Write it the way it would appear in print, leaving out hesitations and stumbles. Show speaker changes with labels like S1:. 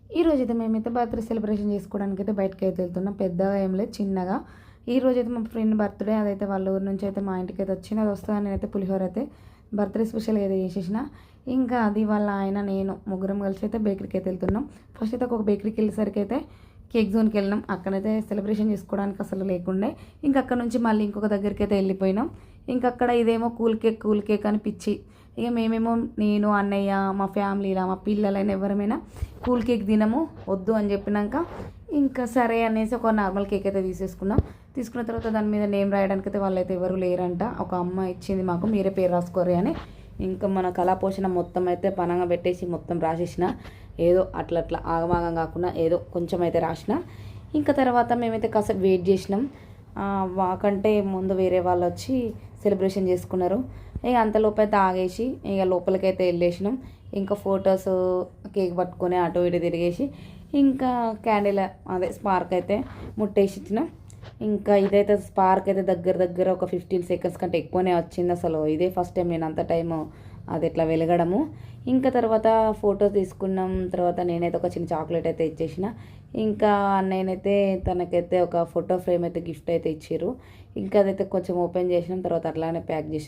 S1: ఈరోజైతే మేమైతే birthday celebration చేసుకోవడానికైతే బయటకైతే వెళ్తున్నాం. పెద్దగా ఏం లేదు, చిన్నగా. ఈరోజైతే మా ఫ్రెండ్ బర్త్డే, అదైతే వాళ్ళ ఊరు నుంచి అయితే మా ఇంటికైతే వచ్చింది. అది వస్తుందని నేనైతే పులిహోర అయితే బర్త్డే స్పెషల్గా అయితే చేసేసిన. ఇంకా అది వాళ్ళ ఆయన నేను ముగ్గురం కలిసి అయితే బేకరీకి అయితే వెళ్తున్నాం. ఫస్ట్ అయితే ఒక బేకరీకి వెళ్ళేసరికి అయితే కేక్ జోన్కి వెళ్ళినాం. అక్కడైతే సెలబ్రేషన్ చేసుకోవడానికి అసలు లేకుండే. ఇంకా అక్కడ నుంచి మళ్ళీ ఇంకొక దగ్గరికి అయితే వెళ్ళిపోయినాం. ఇంకా అక్కడ ఇదేమో కూల్ కేక్ అని పిచ్చి. ఇక మేమేమో నేను, అన్నయ్య, మా ఫ్యామిలీలో మా పిల్లలైనా ఎవరమైనా కూల్ కేక్ తినము వద్దు అని చెప్పినాక ఇంకా సరే అనేసి ఒక నార్మల్ కేక్ అయితే తీసుకున్న తర్వాత దాని మీద నేమ్ రాయడానికి అయితే వాళ్ళైతే ఎవరు లేరంట. ఒక అమ్మ ఇచ్చింది మాకు, మీరే పేరు రాసుకోరు అని. ఇంకా మన కళాపోషణ మొత్తం అయితే పనంగా పెట్టేసి మొత్తం రాసేసిన. ఏదో అట్లా ఆగమాగం కాకుండా ఏదో కొంచెం అయితే రాసిన. ఇంకా తర్వాత మేమైతే కాసేపు వెయిట్ చేసినాం. మాకంటే ముందు వేరే వాళ్ళు వచ్చి సెలబ్రేషన్ చేసుకున్నారు. ఇక అంతలోపు అయితే ఆగేసి ఇక లోపలికైతే వెళ్ళేసినాం. ఇంకా ఫొటోస్ కేక్ పట్టుకొని అటు ఇటు తిరిగేసి ఇంకా క్యాండిల్ అదే స్పార్క్ అయితే ముట్టేసి ఇచ్చినాం. ఇంకా ఇదైతే స్పార్క్ అయితే దగ్గర ఒక 15 సెకండ్స్ కంటే ఎక్కువనే వచ్చింది. అసలు ఇదే ఫస్ట్ టైం నేను అంత టైము అది ఇట్లా వెలగడము. ఇంకా తర్వాత ఫొటోస్ తీసుకున్నాం. తర్వాత నేనైతే ఒక చిన్న చాక్లెట్ అయితే ఇచ్చేసిన. ఇంకా అన్నయ్యనైతే తనకైతే ఒక ఫోటో ఫ్రేమ్ అయితే గిఫ్ట్ అయితే ఇచ్చారు. ఇంకా అదైతే కొంచెం ఓపెన్ చేసినాం. తర్వాత అట్లానే ప్యాక్ చేసినాం.